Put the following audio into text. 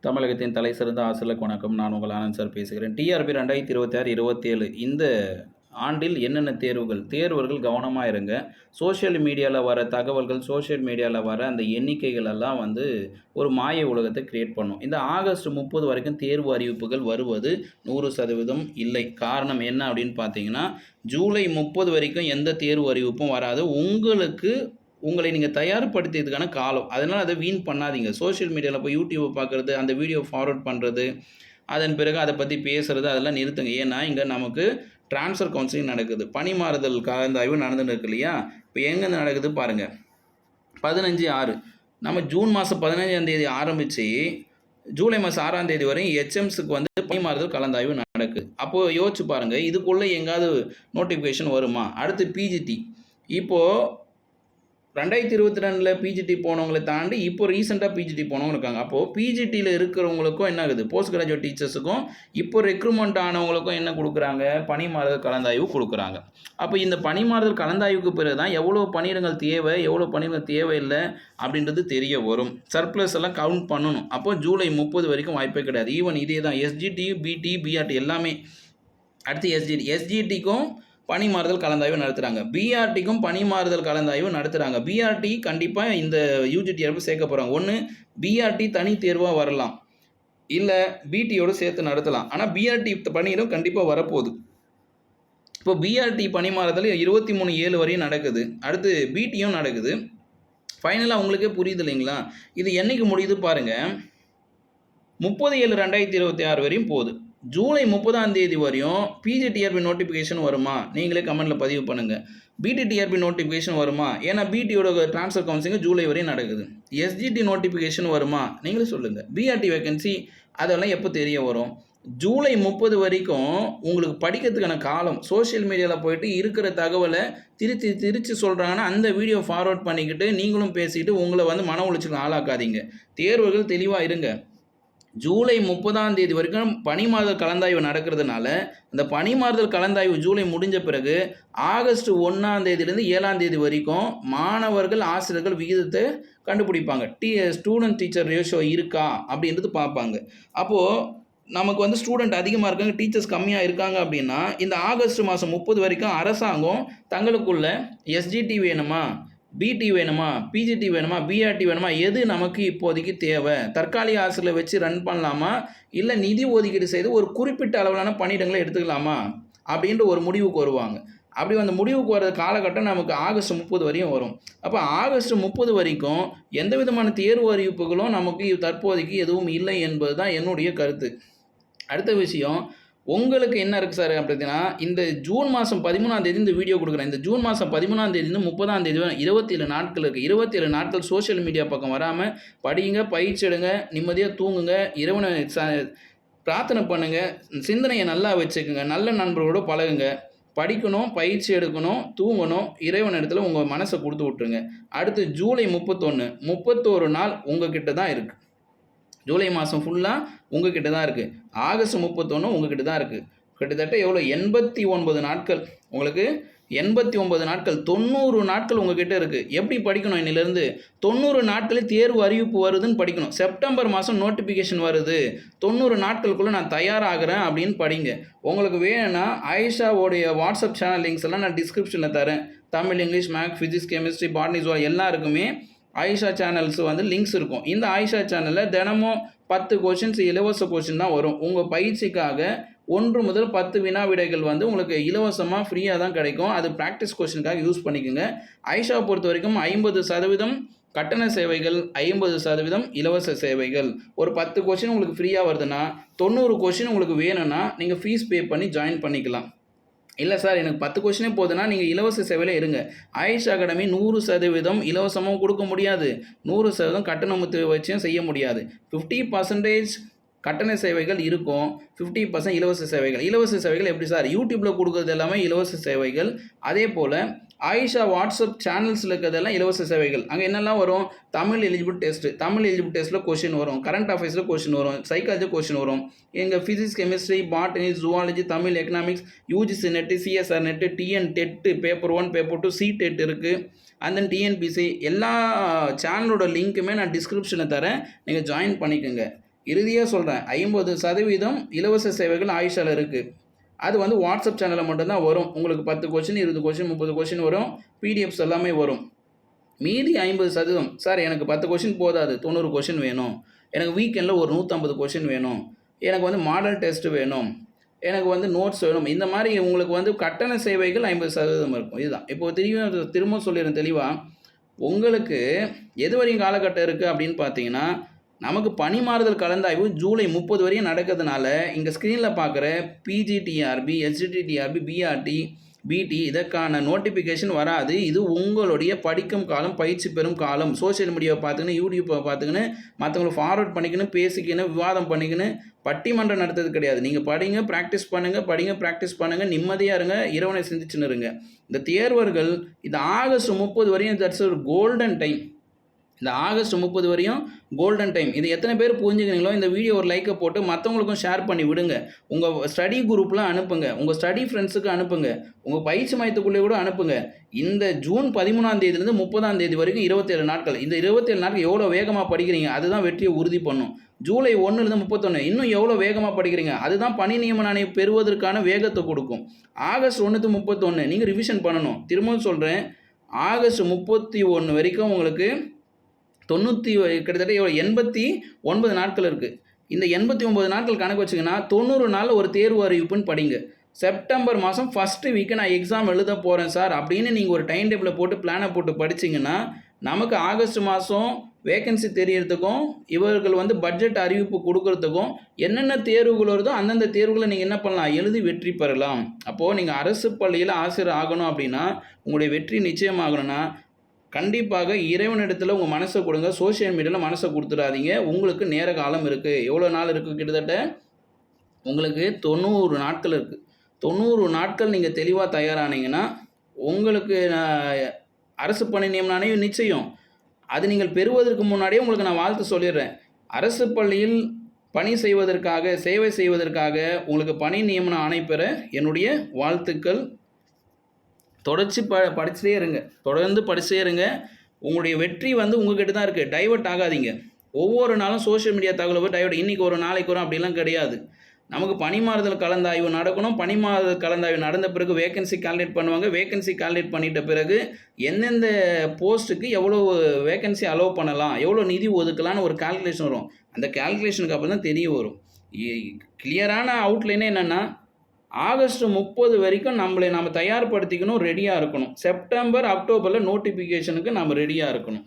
தமிழகத்தின் தலைசிறந்த ஆசிரியர்களுக்கு வணக்கம். நான் உங்கள் ஆனந்த் சார் பேசுகிறேன். டிஆர்பி 2026, 27 இந்த ஆண்டில் என்னென்ன தேர்வர்கள் கவனமாக இருங்க. சோஷியல் மீடியாவில் வர தகவல்கள், சோஷியல் மீடியாவில் வர அந்த எண்ணிக்கைகள் எல்லாம் ஒரு மாய உலகத்தை கிரியேட் பண்ணும். இந்த ஆகஸ்ட் 30 வரைக்கும் தேர்வு அறிவிப்புகள் வருவது 100% இல்லை. காரணம் என்ன அப்படின்னு பார்த்தீங்கன்னா, ஜூலை 30 வரைக்கும் எந்த தேர்வு அறிவிப்பும் வராது. உங்களை நீங்கள் தயார்படுத்தியதுக்கான காலம். அதனால் அதை வீண் பண்ணாதீங்க. சோஷியல் மீடியாவில் போய் யூடியூப்பை பார்க்குறது, அந்த வீடியோ ஃபார்வர்ட் பண்ணுறது, அதன் பிறகு அதை பற்றி பேசுகிறது அதெல்லாம் நிறுத்துங்க. ஏன்னா இங்கே நமக்கு ட்ரான்ஸ்ஃபர் கவுன்சிலிங் நடக்குது. பணி மாறுதல் கலந்தாய்வு நடந்துன்னு இருக்கு இல்லையா? இப்போ எங்கேருந்து நடக்குது பாருங்கள். 15/6 நம்ம ஜூன் மாதம் 15ஆம் தேதி ஆரம்பித்து ஜூலை மாதம் 6ஆம் தேதி வரையும் ஹெச்எம்ஸுக்கு பணி மாறுதல் கலந்தாய்வு நடக்குது. அப்போது யோசிச்சு பாருங்கள், இதுக்குள்ளே எங்காவது நோட்டிஃபிகேஷன் வருமா? அடுத்து பிஜிடி. இப்போது 2022 பிஜிடி போனவங்களை தாண்டி இப்போ ரீசெண்டாக பிஜிடி போனவங்க இருக்காங்க. அப்போது பிஜிடியில் இருக்கிறவங்களுக்கும் என்ன ஆகுது? போஸ்ட் கிராஜுவேட் டீச்சர்ஸுக்கும் இப்போ ரெக்ரூட்மெண்ட் ஆனவங்களுக்கும் என்ன கொடுக்குறாங்க? பணி மாறுதல் கலந்தாய்வு கொடுக்குறாங்க. அப்போ இந்த பணி மாறுதல் கலந்தாய்வுக்கு பிறகு தான் எவ்வளோ பணியிடங்கள் தேவை, எவ்வளோ பணியிடங்கள் தேவையில்லை அப்படின்றது தெரிய வரும். சர்ப்ளஸ் எல்லாம் கவுண்ட் பண்ணணும். அப்போது ஜூலை 30 வரைக்கும் வாய்ப்பே கிடையாது. ஈவன் இதே தான் எஸ்ஜிடி, பிடி, பிஆர்டி எல்லாமே. அடுத்து எஸ்ஜிடிக்கும் பணி மாறுதல் கலந்தாய்வு நடத்துகிறாங்க. பிஆர்டிக்கும் பணி மாறுதல் கலந்தாய்வு நடத்துகிறாங்க. பிஆர்டி கண்டிப்பாக இந்த யூஜிடிஆர்பி சேர்க்க போகிறாங்க. ஒன்று பிஆர்டி தனி தேர்வாக வரலாம், இல்லை பிடியோடு சேர்த்து நடத்தலாம். ஆனால் பிஆர்டி பணியிடம் கண்டிப்பாக வரப்போகுது. இப்போ பிஆர்டி பணி மாறுதல் 23/7 வரையும் நடக்குது. அடுத்து பிடியும் நடக்குது. ஃபைனலாக உங்களுக்கே புரியுது இல்லைங்களா? இது என்றைக்கு முடியுது பாருங்கள். 30/7/2026 வரையும் போகுது. ஜூலை 30ஆம் தேதி வரையும் பிஜிடிஆர்பி நோட்டிஃபிகேஷன் வருமா? நீங்களே கமெண்ட்டில் பதிவு பண்ணுங்கள். பிடிடிஆர்பி நோட்டிஃபிகேஷன் வருமா? ஏன்னா பிடியோட ட்ரான்ஸ்ஃபர் கவுன்சிலிங் ஜூலை வரையும் நடக்குது. எஸ்ஜிடி நோட்டிஃபிகேஷன் வருமா? நீங்களே சொல்லுங்கள். பிஆர்டி வேகன்சி அதெல்லாம் எப்போ தெரிய வரும்? ஜூலை 30 வரைக்கும் உங்களுக்கு படிக்கிறதுக்கான காலம். சோஷியல் மீடியாவில் போயிட்டு இருக்கிற தகவலை திருச்சி சொல்கிறாங்கன்னா அந்த வீடியோ ஃபார்வர்ட் பண்ணிக்கிட்டு நீங்களும் பேசிக்கிட்டு உங்களை மன உளைச்சலுக்கு ஆளாக்காதீங்க. தேர்வுகள் தெளிவாக இருங்க. ஜூலை 30ஆம் தேதி வரைக்கும் பணி மாறுதல் கலந்தாய்வு நடக்கிறதுனால அந்த பணி மாறுதல் கலந்தாய்வு ஜூலை முடிஞ்ச பிறகு ஆகஸ்ட் 1ஆம் தேதியிலேருந்து 7ஆம் தேதி வரைக்கும் மாணவர்கள் ஆசிரியர்கள் விகிதத்தை கண்டுபிடிப்பாங்க. ஸ்டூடெண்ட் டீச்சர் ரேஷியோ இருக்கா அப்படின்றது பார்ப்பாங்க. அப்போது நமக்கு ஸ்டூடெண்ட் அதிகமாக இருக்காங்க, டீச்சர்ஸ் கம்மியாக இருக்காங்க அப்படின்னா இந்த ஆகஸ்ட் மாதம் 30 வரைக்கும் அரசாங்கம் தங்களுக்குள்ள எஸ்ஜிடி வேணுமா, பிடி வேணுமா, பிஜிடி வேணுமா, பிஆர்டி வேணுமா, எது நமக்கு இப்போதைக்கு தேவை, தற்காலிக ஆசிரியர்களை வச்சு ரன் பண்ணலாமா, இல்லை நிதி ஒதுக்கீடு செய்து ஒரு குறிப்பிட்ட அளவிலான பணியிடங்களை எடுத்துக்கலாமா அப்படின்ற ஒரு முடிவுக்கு வருவாங்க. அப்படி அந்த முடிவுக்கு வர காலகட்டம் நமக்கு ஆகஸ்ட் 30 வரையும் வரும். அப்போ ஆகஸ்ட் 30 வரைக்கும் எந்த விதமான தேர்வு அறிவிப்புகளும் நமக்கு தற்போதைக்கு எதுவும் இல்லை என்பது தான் என்னுடைய கருத்து. அடுத்த விஷயம், உங்களுக்கு என்ன இருக்குது சார் அப்படின்னா, இந்த ஜூன் மாதம் 13ஆம் தேதி இந்த வீடியோ கொடுக்குறேன். இந்த ஜூன் மாதம் 13ஆம் தேதியிலிருந்து 30ஆம் தேதி 27 நாட்கள் இருக்குது. 27 நாட்கள் சோஷியல் மீடியா பக்கம் வராமல் படிங்க, பயிற்சி எடுங்க, நிம்மதியாக தூங்குங்க, இறைவனை பிரார்த்தனை பண்ணுங்கள், சிந்தனையை நல்லா வச்சுக்கோங்க, நல்ல நண்பர்களோடு பழகுங்க, படிக்கணும், பயிற்சி எடுக்கணும், தூங்கணும், இறைவன் இடத்துல உங்கள் மனசை கொடுத்து விட்ருங்க. அடுத்து ஜூலை 31 நாள் உங்ககிட்ட தான் இருக்குது. ஜூலை மாதம் ஃபுல்லாக உங்ககிட்ட தான் இருக்குது. ஆகஸ்ட் 31 உங்ககிட்ட தான் இருக்குது. கிட்டத்தட்ட எவ்வளோ? 89 நாட்கள். உங்களுக்கு 89 நாட்கள், 90 நாட்கள் உங்ககிட்ட இருக்குது. எப்படி படிக்கணும்? இன்னிலேருந்து 90 நாட்களில் தேர்வு அறிவிப்பு வருதுன்னு படிக்கணும். செப்டம்பர் மாதம் நோட்டிஃபிகேஷன் வருது, 90 நாட்களுக்குள்ளே நான் தயாராகிறேன் அப்படின்னு படிங்க. உங்களுக்கு வேணும்னா ஆயிஷாவோடைய வாட்ஸ்அப் சேனல் லிங்க்ஸ் எல்லாம் நான் டிஸ்கிரிப்ஷனில் தரேன். Tamil, English, maths, physics, chemistry, botany, zoology எல்லாருக்குமே ஆயிஷா சேனல்ஸ் லிங்க்ஸ் இருக்கும். இந்த ஆயிஷா சேனலில் தினமும் 10 கொஷின்ஸ் இலவச கொஷின் தான் வரும். உங்கள் பயிற்சிக்காக 1 முதல் 10 வினா விடைகள் உங்களுக்கு இலவசமாக ஃப்ரீயாக தான் கிடைக்கும். அது ப்ராக்டிஸ் கொஷினுக்காக யூஸ் பண்ணிக்கோங்க. ஆயிஷாவை பொறுத்த வரைக்கும் 50% கட்டண சேவைகள், 50% இலவச சேவைகள். ஒரு 10 கொஷின் உங்களுக்கு ஃப்ரீயாக வருதுன்னா 90 கொஷின் உங்களுக்கு வேணும்னா நீங்கள் ஃபீஸ் பே பண்ணி ஜாயின் பண்ணிக்கலாம். இல்லை சார் எனக்கு 10 கொஷினே போதுன்னா நீங்கள் இலவச சேவையில் இருங்க. ஆயிஷா அகாடமி 100% இலவசமும் கொடுக்க முடியாது, 100% கட்டணத்தை வச்சும் செய்ய முடியாது. 50% கட்டண சேவைகள் இருக்கும், 50% இலவச சேவைகள். இலவச சேவைகள் எப்படி சார்? யூடியூப்பில் கொடுக்குறது எல்லாமே இலவச சேவைகள். அதே போல் ஆயிஷா வாட்ஸ்அப் சேனல்ஸில் இருக்கிறதெல்லாம் இலவச சேவைகள். அங்கே என்னெல்லாம் வரும்? தமிழ் எலிஜிபிள் டெஸ்ட்டில் கொஷின் வரும், கரண்ட் அஃபேர்ஸில் கொஷின் வரும், சைக்காலஜி கொஷின் வரும். எங்கள் physics, chemistry, botany, zoology, Tamil, economics, UGC net, CSR net, TN TET, paper 1, paper 2, C TET இருக்குது. அண்ட் தென் டிஎன்பிசி எல்லா சேனலோட லிங்க்குமே நான் டிஸ்கிரிப்ஷனில் தரேன், நீங்கள் ஜாயின் பண்ணிக்கோங்க. இறுதியாக சொல்கிறேன், 50% இலவச சேவைகள் ஆயுஷால இருக்குது. அது வந்து வாட்ஸ்அப் சேனலில் மட்டும்தான் வரும். உங்களுக்கு 10 கொஷின் 20 கொஷின் 30 கொஷின் வரும். பிடிஎஃப்ஸ் எல்லாமே வரும். மீதி 50% சார் எனக்கு 10 கொஷின் போதாது, 90 கொஷின் வேணும், எனக்கு வீக்கெண்டில் ஒரு 150 கொஷின் வேணும், எனக்கு வந்து மாடல் டெஸ்ட் வேணும், எனக்கு வந்து நோட்ஸ் வேணும். இந்த மாதிரி உங்களுக்கு வந்து கட்டண சேவைகள் 50% இருக்கும். இதுதான். இப்போ திரும்ப சொல்லிடுறேன் தெளிவாக. உங்களுக்கு எது வரையும் காலகட்டம் இருக்குது அப்படின்னு பார்த்தீங்கன்னா, நமக்கு பணிமாறுதல் கலந்தாய்வு ஜூலை 30 வரையும் நடக்கிறதுனால, இங்கே ஸ்க்ரீனில் பார்க்குற பிஜிடிஆர்பி, எஸ்ஜிடிஆர்பி, பிஆர்டி, பிடி இதற்கான நோட்டிஃபிகேஷன் வராது. இது உங்களுடைய படிக்கும் காலம், பயிற்சி பெறும் காலம். சோஷியல் மீடியாவை பார்த்துக்கின்னு, யூடியூப்பை பார்த்துக்கின்னு, மற்றவங்களை ஃபார்வர்ட் பண்ணிக்கின்னு, பேசிக்கின்னு, விவாதம் பண்ணிக்கின்னு பட்டிமன்றம் நடத்துறது கிடையாது. நீங்கள் படிங்க, ப்ராக்டிஸ் பண்ணுங்கள், படிங்க, ப்ராக்டிஸ் பண்ணுங்கள், நிம்மதியாக இருங்க, இறைவனை சிந்திச்சுன்னு இருங்க. இந்த தேர்வர்கள் இந்த ஆகஸ்ட் 30 வரையும் தட்ஸ் ஒரு கோல்டன் டைம். இந்த ஆகஸ்ட் 30 வரையும் கோல்டன் டைம். இது எத்தனை பேர் புரிஞ்சுக்கிறீங்களோ இந்த வீடியோ ஒரு லைக்கை போட்டு மற்றவங்களுக்கும் ஷேர் பண்ணி விடுங்க. உங்கள் ஸ்டடி குரூப்லாம் அனுப்புங்க, உங்கள் ஸ்டடி ஃப்ரெண்ட்ஸுக்கு அனுப்புங்க, உங்கள் பயிற்சி மையத்துக்குள்ளே கூட அனுப்புங்க. இந்த ஜூன் 13ஆம் தேதியிலேருந்து 30ஆம் தேதி வரைக்கும் 27 நாட்கள். இந்த 27 நாட்கள் எவ்வளோ வேகமாக படிக்கிறீங்க அதுதான் வெற்றியை உறுதி பண்ணும். ஜூலை 1லேருந்து 31 இன்னும் எவ்வளோ வேகமாக படிக்கிறீங்க அதுதான் பணி நியமன ஆணையம் பெறுவதற்கான வேகத்தை கொடுக்கும். ஆகஸ்ட் 1 to 31 நீங்கள் ரிவிஷன் பண்ணணும். திரும்பவும் சொல்கிறேன், ஆகஸ்ட் 31 வரைக்கும் உங்களுக்கு கிட்டத்தட்ட 89 நாட்கள் இருக்குது. இந்த 89 நாட்கள் கணக்கு வச்சிங்கன்னா 90 நாளில் ஒரு தேர்வு அறிவிப்புன்னு படிங்க. செப்டம்பர் மாதம் ஃபஸ்ட்டு வீக்கு நான் எக்ஸாம் எழுத போகிறேன் சார் அப்படின்னு நீங்கள் ஒரு டைம் டேபிளை போட்டு பிளானை போட்டு படிச்சிங்கன்னா, நமக்கு ஆகஸ்ட் மாதம் வேக்கன்சி தெரியறதுக்கும் இவர்கள் வந்து பட்ஜெட் அறிவிப்பு கொடுக்கறதுக்கும் என்னென்ன தேர்வுகள் வருதோ அந்தந்த தேர்வுகளை நீங்கள் என்ன பண்ணலாம், எழுதி வெற்றி பெறலாம். அப்போது நீங்கள் அரசு பள்ளியில் ஆசிரியர் ஆகணும் அப்படின்னா, உங்களுடைய வெற்றி நிச்சயமாகணும்னா கண்டிப்பாக இறைவனிடத்தில் உங்கள் மனசை கொடுங்க. சோஷியல் மீடியாவில் மனசை கொடுத்துடாதீங்க. உங்களுக்கு நேர காலம் இருக்குது. எவ்வளோ நாள் இருக்குது? கிட்டத்தட்ட உங்களுக்கு 90 நாட்கள் இருக்குது. 90 நாட்கள் நீங்கள் தெளிவாக தயாரானீங்கன்னா உங்களுக்கு அரசு பணி நியமன ஆணையம் நிச்சயம். அது நீங்கள் பெறுவதற்கு முன்னாடியே உங்களுக்கு நான் வாழ்த்து சொல்லிடுறேன். அரசு பள்ளியில் பணி செய்வதற்காக, சேவை செய்வதற்காக உங்களுக்கு பணி நியமன ஆணை பெற என்னுடைய வாழ்த்துக்கள். தொடர்ச்சி படிச்சுட்டே இருங்க, தொடர்ந்து படிச்சுட்டே இருங்க. உங்களுடைய வெற்றி வந்து உங்ககிட்ட தான் இருக்குது. டைவர்ட் ஆகாதீங்க. ஒவ்வொரு நாளும் சோஷியல் மீடியா தகவலை டைவர்ட், இன்றைக்கி ஒரு நாளைக்கு வரும் அப்படிலாம் கிடையாது. நமக்கு பணிமாறுதல் கலந்தாய்வு நடக்கணும். பணிமாறுதல் கலந்தாய்வு நடந்த பிறகு வேகன்சி கால்குலேட் பண்ணுவாங்க. வேகன்சி கால்குலேட் பண்ணிட்ட பிறகு எந்தெந்த போஸ்ட்டுக்கு எவ்வளோ வேகன்சி அலோவ் பண்ணலாம், எவ்வளோ நிதி ஒதுக்கலான்னு ஒரு கால்குலேஷன் வரும். அந்த கால்குலேஷனுக்கு அப்புறம் தான் தெரிய வரும். கிளியரான அவுட்லைனே என்னென்னா, ஆகஸ்ட் 30 வரைக்கும் நம்ம தயார்படுத்திக்கணும், ரெடியாக இருக்கணும். செப்டம்பர் அக்டோபரில் நோட்டிஃபிகேஷனுக்கு நம்ம ரெடியாக இருக்கணும்.